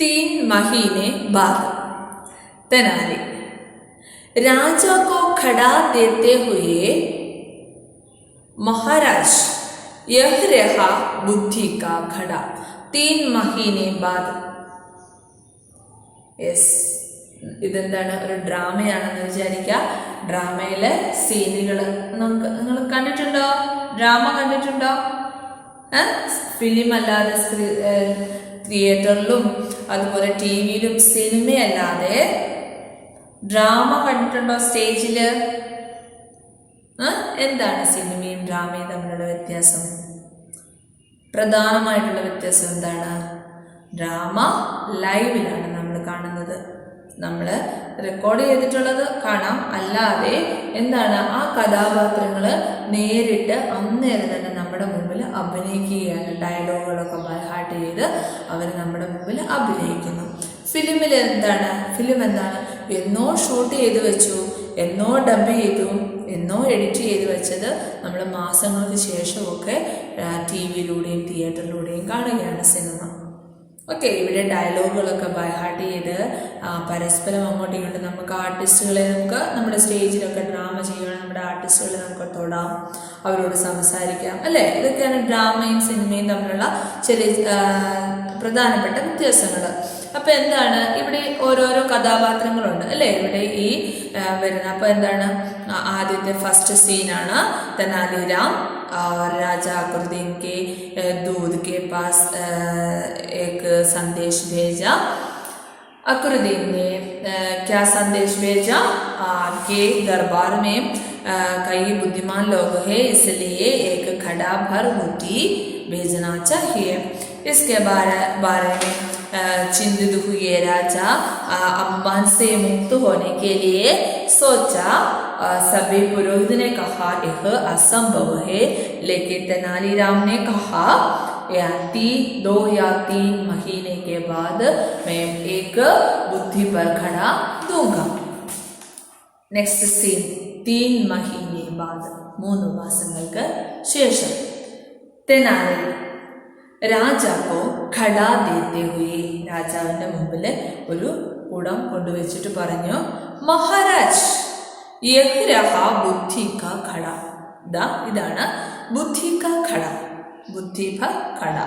तीन महीने बाद तेनाली राजा को खड़ा देते हुए महाराज यह रहा बुद्धि का खड़ा 3 महीने बाद. യെസ്, ഇതെന്താണ്? ഒരു ഡ്രാമയാണെന്ന് വിചാരിക്കുക. ഡ്രാമയിലെ സീനുകൾ നിങ്ങൾ കണ്ടിട്ടുണ്ടോ? ഡ്രാമ കണ്ടിട്ടുണ്ടോ? ഫിലിം അല്ലാതെ തിയേറ്ററിലും അതുപോലെ ടി വിയിലും സിനിമയല്ലാതെ ഡ്രാമ കണ്ടിട്ടുണ്ടോ സ്റ്റേജില്? എന്താണ് സിനിമയും ഡ്രാമയും തമ്മിലുള്ള വ്യത്യാസം? പ്രധാനമായിട്ടുള്ള വ്യത്യാസം എന്താണ്? ഡ്രാമ ലൈവിലാണ് നമ്മൾ കാണുന്നത്. നമ്മൾ റെക്കോർഡ് ചെയ്തിട്ടുള്ളത് കാണാം, അല്ലാതെ എന്താണ് ആ കഥാപാത്രങ്ങൾ നേരിട്ട് അന്നേരം തന്നെ നമ്മുടെ മുമ്പിൽ അഭിനയിക്കുകയാണ്. ഡയലോഗുകളൊക്കെ ബൈഹാർട്ട് ചെയ്ത് അവർ നമ്മുടെ മുമ്പിൽ അഭിനയിക്കുന്നു. ഫിലിമിൽ എന്താണ്? ഫിലിം എന്താണ്? എന്നോ ഷൂട്ട് ചെയ്ത് വെച്ചു, എന്നോ ഡബ് ചെയ്തു, എന്നോ എഡിറ്റ് ചെയ്ത് വെച്ചത് നമ്മൾ മാസങ്ങൾക്ക് ശേഷമൊക്കെ ടി വിയിലൂടെയും തിയേറ്ററിലൂടെയും കാണുകയാണ് സിനിമ. ഓക്കെ, ഇവിടെ ഡയലോഗുകളൊക്കെ ബൈഹാർട്ട് ചെയ്ത് പരസ്പരം അങ്ങോട്ടും ഇങ്ങോട്ടും നമുക്ക് ആർട്ടിസ്റ്റുകളെ നമുക്ക് നമ്മുടെ സ്റ്റേജിലൊക്കെ ഡ്രാമ ചെയ്യുകയാണ്. നമ്മുടെ ആർട്ടിസ്റ്റുകളെ നമുക്ക് തൊടാം, അവരോട് സംസാരിക്കാം, അല്ലേ? ഇതൊക്കെയാണ് ഡ്രാമയും സിനിമയും തമ്മിലുള്ള ചില പ്രധാനപ്പെട്ട വ്യത്യാസങ്ങൾ. അപ്പം എന്താണ്, ഇവിടെ ഓരോരോ കഥാപാത്രങ്ങളുണ്ട്, അല്ലേ? ഇവിടെ ഈ വരുന്ന അപ്പം എന്താണ്, ആദ്യത്തെ ഫസ്റ്റ് സീനാണ് തെനാലിരാം राजा अकरुद्दीन के दूध के पास एक संदेश भेजा. अकरुद्दीन ने क्या संदेश भेजा? आपके दरबार में कई बुद्धिमान लोग हैं, इसलिए एक खड़ा भर बूटी भेजना चाहिए. इसके बारे में चिंतित हुए राजा अंबान से मुक्त होने के लिए सोचा. सभी पुरोहित ने कहा यह असंभव है, लेकिन तेनालीराम ने कहा 2 या 3 महीने के बाद मैं एक बुद्धि पर खड़ा दूंगा. नेक्स्ट सीन 3 महीने बाद 3 മാസങ്ങൾക്ക് ശേഷം. തെനാലി രാജാക്കോ ഖടാ ദേത്തെ ഹുയേ, രാജാവിൻ്റെ മുമ്പിൽ ഒരു കുടം കൊണ്ടുവച്ചിട്ട് പറഞ്ഞു, മഹാരാജ് യഹ് രഹാ ബുദ്ധി കാ ഖട. ഇതാണ് ബുദ്ധി കാ ഖട, ബുദ്ധി ഭർ ഖട.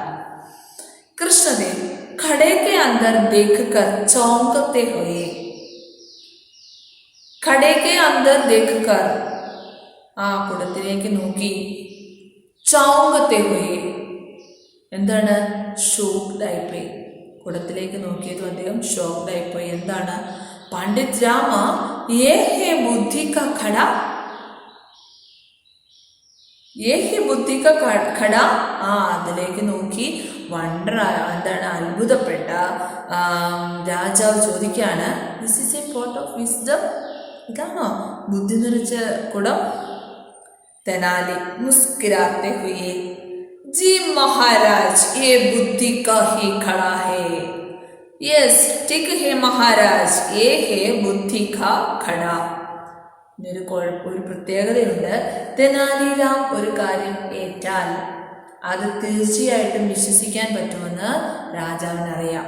കൃഷ്ണദേവ് ഖടേ കെ അന്തർ ദേഖ് കർ ചौंकते हुए, ഖടേ കെ അന്തർ ദേഖ് കർ, ആ കുടത്തിലേക്ക് നോക്കി, ചौंकते हुए എന്താണ്? ഷോക്ക്ഡായിപ്പോയി. കുടത്തിലേക്ക് നോക്കിയതും അദ്ദേഹം ഷോക്ക്ഡായിപ്പോയി. എന്താണ്? പണ്ഡിറ്റ് രാമ യേ ഹേ ബുദ്ധി കാ ഖട, യേ ഹേ ബുദ്ധി കാ ഖട. അതിലേക്ക് നോക്കി വണ്ടർ, എന്താണ്, അത്ഭുതപ്പെട്ട രാജാവ് ചോദിക്കുകയാണ്, this is A pot of wisdom, ഇതാണോ ബുദ്ധി നിറച്ച കുടം? തെനാലി മുസ്കുരാത്തെ ഹുയേ, जी महाराज ये बुद्धि का ही खड़ा है. यस ठीक है महाराज, ये है बुद्धि का खड़ा. ഒരു പ്രത്യേകതയുണ്ട്. തെനാലിരാം ഒരു കാര്യം ഏറ്റാൽ അത് തീർച്ചയായിട്ടും വിശ്വസിക്കാൻ പറ്റുമെന്ന് രാജാവിനറിയാം.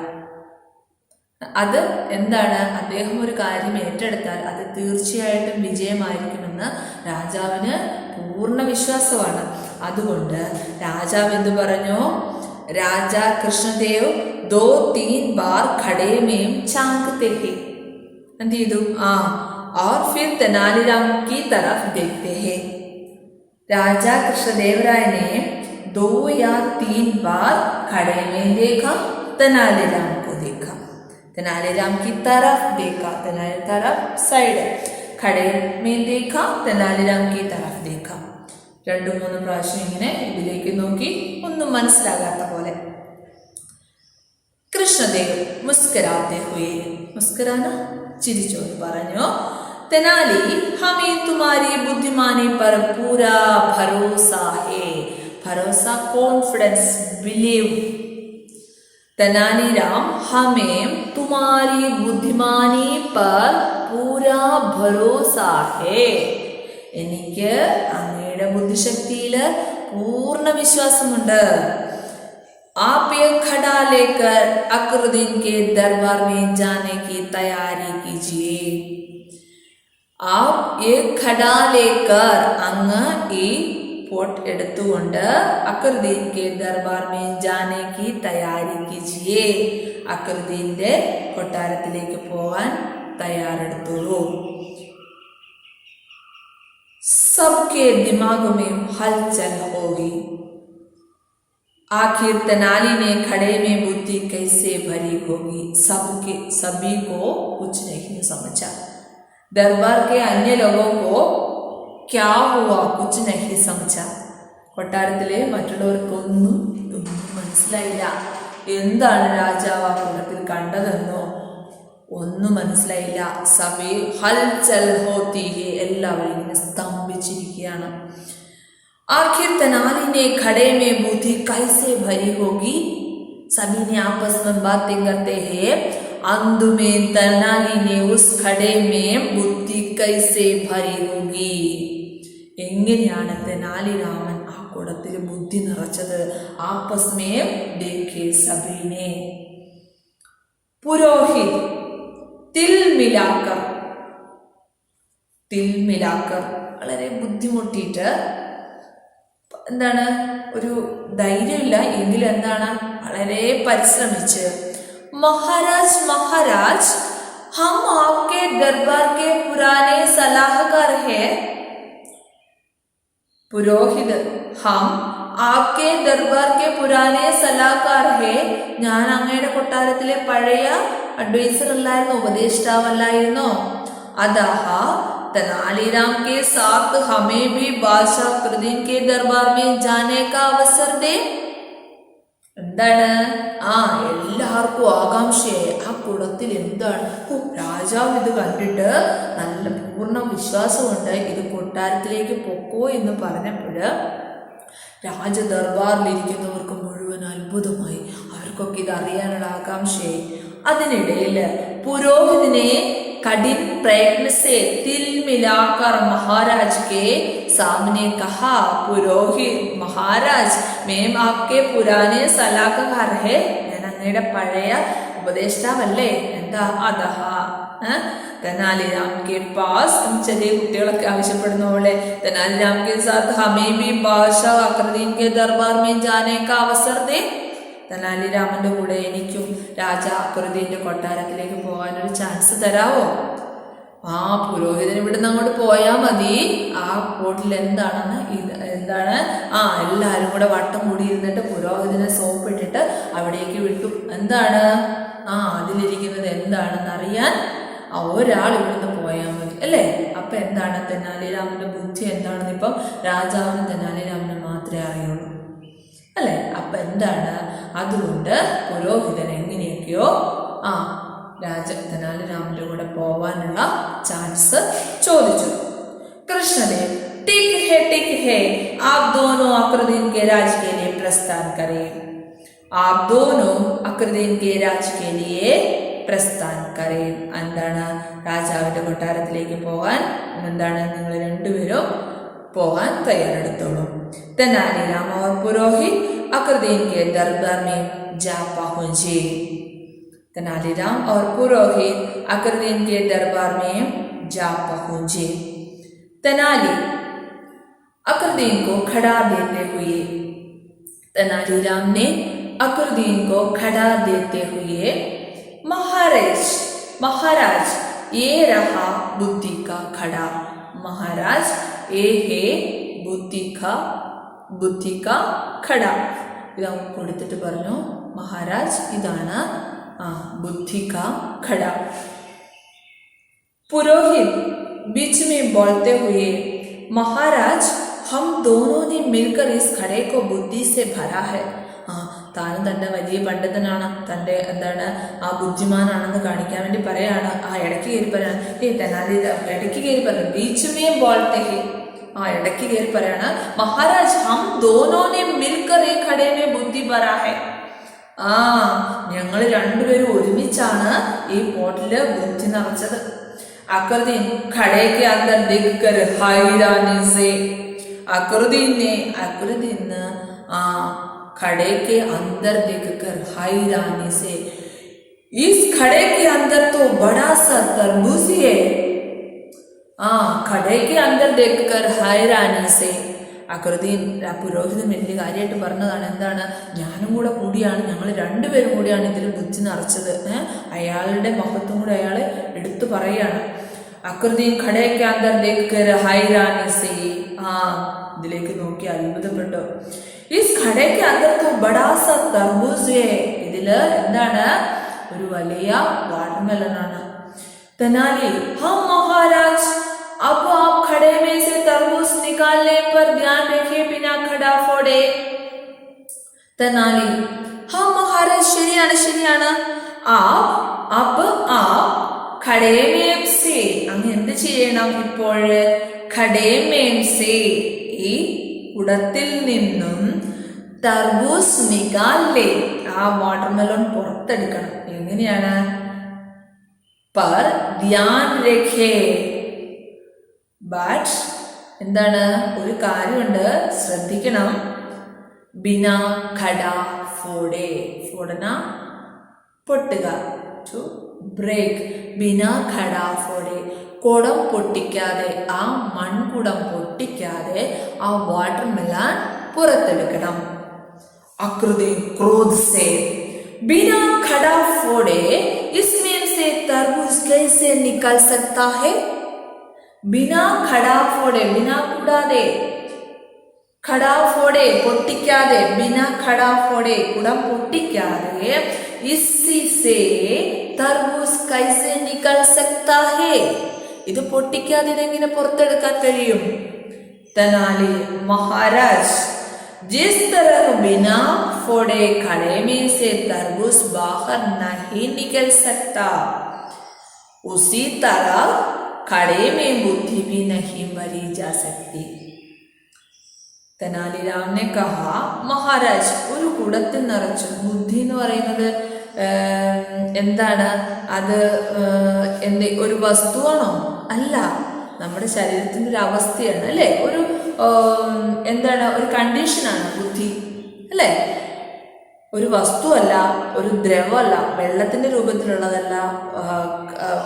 അത് എന്താണ്? അദ്ദേഹം ഒരു കാര്യം ഏറ്റെടുത്താൽ അത് തീർച്ചയായിട്ടും വിജയമായിരിക്കുമെന്ന് രാജാവിന് പൂർണ്ണ വിശ്വാസമാണ്. അതുകൊണ്ട് രാജാവ് എന്ത് പറഞ്ഞു? രാജാ കൃഷ്ണദേവ് 2-3 ബാർ ഖടേ മേം ചാങ്കത്തെ ഹേ. എന്ത് ചെയ്തു? और फिर तेनालीराम की तरफ देखते हैं. राजा कृष्णदेव राय ने 2 या 3 बार खड़े में देखा, तेनालीराम को देखा, तेनालीराम की तरफ देखा, तेनाली तरफ साइड, खड़े में देखा, तेनालीराम की तरफ देखा. 2-3 പ്രാവശ്യം ഇങ്ങനെ ഇതിലേക്ക് നോക്കി, ഒന്നും മനസ്സിലാകാത്ത പോലെ. കൃഷ്ണദേവ് മുസ്കുരാത്തെ ഹുയേ, മുസ്കുരാന ചിരിച്ചോട് പറഞ്ഞു, तेनाली हमें तुम्हारी बुद्धिमानी पर पूरा भरोसा है. भरोसा, कॉन्फिडेंस, बिलीव. तेनालीराम हमें तुम्हारी बुद्धिमानी पर पूरा भरोसा है. എനിക്ക് അങ്ങയുടെ ബുദ്ധിശക്തിയിൽ പൂർണ്ണ വിശ്വാസമുണ്ട്. आप ये खड़ा लेकर अकरुद्दीन के दरबार में जाने की तैयारी कीजिए. आप ये खड़ा लेकर അങ്ങ് ഈ പോട്ട് എടുത്തുകൊണ്ട് അക്രുദ്ദീൻ के दरबार में जाने की तैयारी कीजिए. അക്രുദ്ദീന്റെ കൊട്ടാരത്തിലേക്ക് പോകാൻ തയ്യാറെടുത്തോളൂ. सबके दिमाग में हलचल होगी. आखिर तेनाली ने खड़े में बुद्धि कैसे भरी होगी. सभी को कुछ नहीं समझा. दरबार के अन्य लोगों को क्या हुआ कुछ नहीं समझा. കൊട്ടാരത്തിലെ മറ്റുള്ളവർക്കൊന്നും മനസ്സിലായില്ല. എന്താണ് രാജാവ് ആ കുളത്തിൽ കണ്ടതെന്നോ ഒന്നും മനസ്സിലായില്ല. സഭി ഹൽചൽ ഹോത്തി ഹെ, എല്ലാവരും ഇങ്ങനെ സ്തംഭിച്ചിരിക്കുകയാണ്. आखिर तेनाली ने खड़े में बुद्धि कैसे भरी होगी. सभी ने आपस में बातें करते हैं. अंत में तेनाली ने उस खड़े में बुद्धि कैसे भरी होगी. എങ്ങനെയാണ് തെനാലി രാമൻ ആ കുടത്തിൽ ബുദ്ധി നിറച്ചത്. आपस में देखे सभी ने. पुरोहित तिल मिलाकर വളരെ ബുദ്ധിമുട്ടിയിട്ട്, എന്താണ്, ഒരു ധൈര്യമില്ല എങ്കിലും എന്താണ് വളരെ പരിശ്രമിച്ച്, മഹാരാജ് മഹാരാജ് ഹം ആപ്കെ ദർബാർ കെ പുരാനെ സലാഹകാർ ഹേ. പുരോഹിത് ഹം ആപ്കെ ദർബാർ കെ പുരാനെ സലാഹകാർ ഹേ. ഞാൻ അങ്ങയുടെ കൊട്ടാരത്തിലെ പഴയ അഡ്വൈസർ അല്ലായിരുന്നോ, ഉപദേഷ്ടാവല്ലായിരുന്നോ. അദഹ तेनालीराम के साथ हमें भी बादशाह अकरुद्दीन के दरबार में जाने का अवसर दे. എന്താണ് എല്ലാവർക്കും ആകാംക്ഷയായി. ആ കുളത്തിൽ എന്താണ്, രാജാവ് ഇത് കണ്ടിട്ട് നല്ല പൂർണ്ണ വിശ്വാസമുണ്ട്. ഇത് കൊട്ടാരത്തിലേക്ക് പൊക്കോ എന്ന് പറഞ്ഞപ്പോൾ രാജ ദർബാറിലിരിക്കുന്നവർക്ക് മുഴുവൻ അത്ഭുതമായി. അവർക്കൊക്കെ ഇത് അറിയാനുള്ള ആകാംക്ഷയായി. അതിനിടയിൽ പുരോഹിതനെ कठिन प्रयत्न से तिल मिलाकर महाराज के सामने कहा, पुरोहित महाराज मैं आपके पुराने सलाहकार है. ഞാൻ അങ്ങയുടെ പഴയ ഉപദേഷ്ടാവല്ലേ. എന്താ അദഹ തെനാലിരാം കെ പാസ്. ചെറിയ കുട്ടികളൊക്കെ ആവശ്യപ്പെടുന്ന പോലെ തെനാലിരാം കെ സാത്ത് ഹമേ B ബാദ്ശാ അക്രുദ്ദീൻ K Darbar may Jane കാ അവസർ ദേ. തെനാലിരാമന്റെ കൂടെ എനിക്കും രാജ അക്രുദ്ദീന്റെ കൊട്ടാരത്തിലേക്ക് പോകാനൊരു ചാൻസ് തരാവോ. ആ പുരോഹിതൻ ഇവിടുന്ന് അങ്ങോട്ട് പോയാൽ മതി. ആ പോട്ടിൽ എന്താണ് എല്ലാവരും കൂടെ വട്ടം കൂടി ഇരുന്നിട്ട് പുരോഹിതനെ സോപ്പിട്ടിട്ട് അവിടേക്ക് വിട്ടു. എന്താണ് അതിലിരിക്കുന്നത് എന്താണെന്ന് അറിയാൻ ഒരാൾ ഇവിടുന്ന് പോയാൽ മതി അല്ലേ. അപ്പൊ എന്താണ് തെനാലിരാമന്റെ ബുദ്ധി എന്താണെന്ന് ഇപ്പം രാജാവിന് തെനാലിരാമന് മാത്രമേ അറിയുള്ളൂ അല്ലെ. അപ്പൊ എന്താണ്, അതുകൊണ്ട് പുരോഹിതൻ എങ്ങനെയൊക്കെയോ തെനാലിരാമന്റെ കൂടെ പോവാനുള്ള ചാൻസ് ചോദിച്ചു. കൃഷ്ണദേവ് टिक है आप दोनों अकरुद्दीन के राज के लिए प्रस्थान करें. आप दोनों अकरुद्दीन के राज के लिए प्रस्थान करें. എന്താണ്, രാജാവിന്റെ കൊട്ടാരത്തിലേക്ക് പോകാൻ എന്താണ് നിങ്ങൾ രണ്ടുപേരും പോകാൻ തയ്യാറെടുത്തോളൂ. तेनालीराम और पुरोहित अकरुद्दीन के दरबार में जा पहुंचे. तेनालीराम और पुरोहित अकरुद्दीन के दरबार में जा पहुंचे. तेनाली अकरुद्दीन को खड़ा देते हुए, तेनालीराम ने अकरुद्दीन को खड़ा देते हुए, महाराज ये रहा बुद्धि का खड़ा. महाराज ये है बुद्धि का खड़ा. ഇത് കൊടുത്തിട്ട് പറഞ്ഞു, മഹാരാജ് ഇതാണ് बुद्धि का खड़ा. पुरोहित बीच में बोलते हुए, महाराज हम दोनों ने मिलकर इस खड़े को बुद्धि से भरा है. താനും തൻ്റെ വലിയ പണ്ഡിതനാണ്, തൻ്റെ എന്താണ് ബുദ്ധിമാനാണെന്ന് കാണിക്കാൻ വേണ്ടി പറയാണ്. ഇടയ്ക്ക് കയറി പറയാണ്, ഇടയ്ക്ക് കയറി പറയാണ്, ബീച്ചുമേ ബോൾത്തെ ഹേ. ഇടയ്ക്ക് കയറി പറയാണ്, മഹാരാജ് ഹം ദോനോനെ മിൽക്കർ ഏ ഖടേ മേ ബുദ്ധി ഭരാ ഹേ. ഞങ്ങൾ രണ്ടുപേരും ഒരുമിച്ചാണ് ഈ പോട്ടില് ബുദ്ധി നിറച്ചത്. അക്രുദ്ദീൻ ഖടേ കെ അന്തർ ദിഖ്കർ ഹൈരാനി സേ. അക്രുദ്ദീന് खड़े के अंदर देखकर हैरानी से, इस खड़े के अंदर तो बड़ा सा तरबूज है। खड़े के अंदर देखकर हैरानी से. അക്രുദ്ദീൻ പുരോഹിതൻ വലിയ കാര്യമായിട്ട് പറഞ്ഞതാണ്. എന്താണ്? ഞാനും കൂടെ കൂടിയാണ്, ഞങ്ങൾ രണ്ടുപേരും കൂടിയാണ് ഇതിൽ ബുദ്ധി നിറച്ചത്. അയാളുടെ മഹത്വം കൂടെ അയാൾ എടുത്തു പറയാണ്. അക്രുദ്ദീൻ ഖടേക്ക് അന്തർ ദേഖ്കർ ഹൈറാനി സേ, ഇതിലേക്ക് നോക്കി അത്ഭുതപ്പെട്ടു. ഇസ് ഖടേക്ക് അന്തർ തോ ബഡാ സാ തർബൂസ് ഹേ, ഇതില് എന്താണ്? ഒരു വലിയ വാട്ടർമെലൺ ആണ്. തെനാലി, ഹം മഹാരാജ്, अब आप खड़े में से तरबूज निकालने पर ध्यान रखिए, बिना खड़ा फोड़े. തെനാലി, हाँ महाराज, ശരിയാണ് ശരിയാണ്. आप खड़े में से, അങ്ങ് എന്ത് ചെയ്യണം? ഇപ്പോൾ खड़े में से, ഈ കുടത്തിൽ നിന്നും തർബൂസ് നികാലേ, ആ വാട്ടർമെലോൺ പുറത്തെടുക്കണം. എങ്ങനെയാണ്? पर ध्यान रखे, ബട്ട് എന്താണ്? ഒരു കാര്യമുണ്ട്, ശ്രദ്ധിക്കണം. Bina ഖട ഫോഡേ, ഫോഡന പൊട്ടുക, to break. ബിന ഖട ഫോഡേ, കുടം പൊട്ടിക്കാതെ, ആ മൺകുടം പൊട്ടിക്കാതെ ആ വാട്ടർമെലൺ പുറത്തെടുക്കണം. അക്രുദ്ദീൻ ക്രോധ് സേ, ബിന ഖട ഫോഡേ इसमें से तरबूज कैसे निकल सकता है? ബിനാ ഖടാ ഫോഡെ, ബിനാ കൂടാതെ, ഖടാ ഫോഡെ പൊട്ടിക്കാതെ, ബിനാ ഖടാ ഫോഡെ കുടം പൊട്ടിക്കാതെ, ഇസ്സി സേ തർബൂസ് കൈസെ നിക്കൽ സക്താ ഹേ, ഇത് പൊട്ടിക്കാതെ ഇതെങ്ങനെ പുറത്തെടുക്കാൻ കഴിയും? തെനാലി, മഹാരാജ്, ജിസ് തരഹ് ബിനാ ഫോഡെ ഖടേ മേ സേ തർബൂസ് ബാഹർ നഹീ നിക്കൽ സക്താ, ഉസി തരഹ് खड़े में बुद्धि भी नहीं भरी जा सकती. തെനാലിരാം ने कहा, മഹാരാജ്, ഒരു കുടത്തിൽ നിറച്ചു ബുദ്ധി എന്ന് പറയുന്നത് എന്താണ്? അത് ഒരു വസ്തുവാണോ? അല്ല, നമ്മുടെ ശരീരത്തിന്റെ ഒരു അവസ്ഥയാണ്, അല്ലെ? ഒരു എന്താണ്? ഒരു കണ്ടീഷനാണ് ബുദ്ധി, അല്ലെ? ഒരു വസ്തുവല്ല, ഒരു ദ്രവമല്ല, വെള്ളത്തിന്റെ രൂപത്തിലുള്ളതല്ല,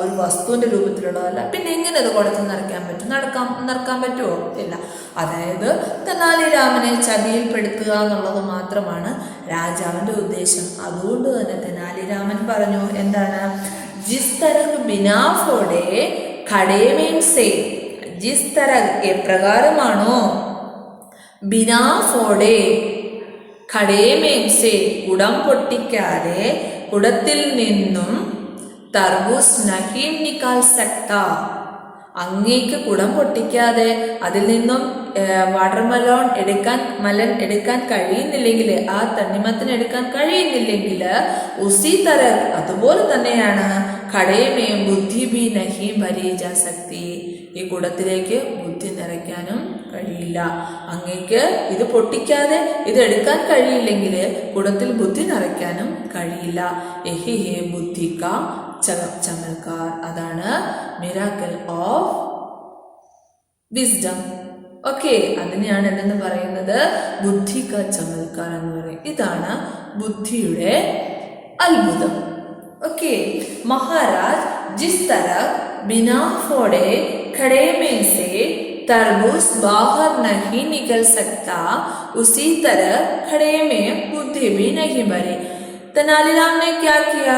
ഒരു വസ്തുവിന്റെ രൂപത്തിലുള്ളതല്ല. പിന്നെ എങ്ങനെ അത് കുടത്തിൽ നിറയ്ക്കാൻ പറ്റും? നിറക്കാൻ പറ്റുമോ? ഇല്ല. അതായത് തെനാലിരാമനെ ചതിയിൽപ്പെടുത്തുക എന്നുള്ളത് മാത്രമാണ് രാജാവിന്റെ ഉദ്ദേശം. അതുകൊണ്ട് തന്നെ തെനാലിരാമൻ പറഞ്ഞു, എന്താണ്? ജിസ് തരഹ് ബിനാ ഫോഡേ ഖടേ മേ സേ, ജിസ് തരഹ് എപ്രകാരമാണോ, ബിനാ ഫോഡേ ഖടേ മേ സേ കുടം പൊട്ടിക്കാതെ, കുടത്തിൽ നിന്നും തർബൂസ് നഹീം നിക്കാൽ സക്താ, അങ്ങേക്ക് കുടം പൊട്ടിക്കാതെ അതിൽ നിന്നും വാട്ടർമെലോൺ എടുക്കാൻ കഴിയുന്നില്ലെങ്കിൽ, ആ തണ്ണിമത്തിന് എടുക്കാൻ കഴിയുന്നില്ലെങ്കിൽ, ഉസി തരഹ് അതുപോലെ തന്നെയാണ് ഖടേ മേ ബുദ്ധി ഭി നഹീ ഭരി ജാ സക്തി, ഈ കുടത്തിലേക്ക് ബുദ്ധി നിറയ്ക്കാനും കഴിയില്ല. അങ്ങേക്ക് ഇത് പൊട്ടിക്കാതെ ഇത് എടുക്കാൻ കഴിയില്ലെങ്കിൽ കുടത്തിൽ ബുദ്ധി നിറയ്ക്കാനും കഴിയില്ല. യഹി ഹേ ബുദ്ധി കാ ചമൽക്കാർ, അതാണ് മിറാക്കിൾ ഓഫ് വിസ്ഡം. ഓക്കെ, അതിനെയാണ് എന്തെന്ന് പറയുന്നത്? ബുദ്ധി കാ ചമൽക്കാർ എന്ന് പറയും. ഇതാണ് ബുദ്ധിയുടെ അത്ഭുതം. ഓക്കെ, മഹാരാജ് ജിസ് തരഹ് बिना फोड़े खड़े में से तरबूज बाहर नहीं निकल सकता, उसी तरह खड़े में बुद्धि भी नहीं भरी. तेनालीराम ने क्या किया?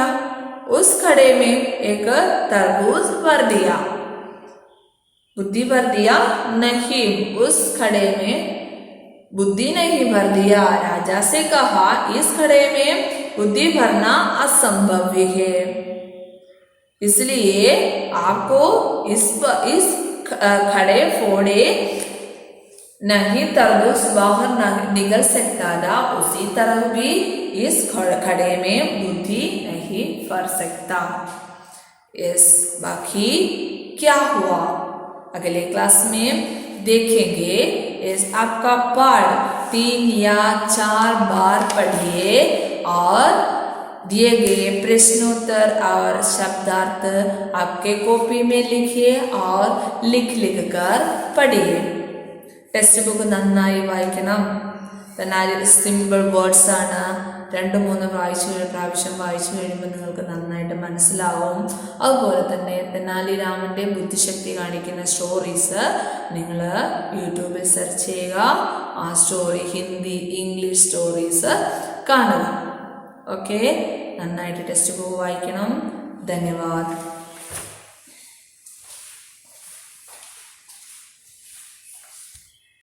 उस खड़े में एक तरबूज भर दिया. बुद्धि भर दिया नहीं, उस खड़े में बुद्धि नहीं भर दिया. राजा से कहा, इस खड़े में बुद्धि भरना असंभव है, इसलिए आपको इस खड़े फोड़े नहीं तरबूज बाहर निकल सकता था, उसी तरह भी इस खड़े में बुद्धि नहीं भर सकता. इस बाकी क्या हुआ अगले क्लास में देखेंगे. इस आपका पाठ 3 या 4 बार पढ़िए और दिए गए प्रश्नोत्तर और शब्दार्थ आपके कॉपी में लिखिए और लिख कर पढ़िए. ടെക്സ്റ്റ് ബുക്ക് നന്നായി വായിക്കണം. തെനാലി സിമ്പിൾ വേർഡ്സ് ആണ്. 2-3 പ്രാവശ്യം വായിച്ചു കഴിയുമ്പോൾ നിങ്ങൾക്ക് നന്നായിട്ട് മനസ്സിലാവും. അതുപോലെ തന്നെ തെനാലി രാമൻ്റെ ബുദ്ധിശക്തി കാണിക്കുന്ന സ്റ്റോറീസ് നിങ്ങൾ യൂട്യൂബിൽ സെർച്ച് ചെയ്യുക. ആ സ്റ്റോറി ഹിന്ദി ഇംഗ്ലീഷ് സ്റ്റോറീസ് കാണുക. ഓക്കെ, നന്നായിട്ട് ടെക്സ്റ്റ് ബുക്ക് വായിക്കണം. ധന്യവാദ്.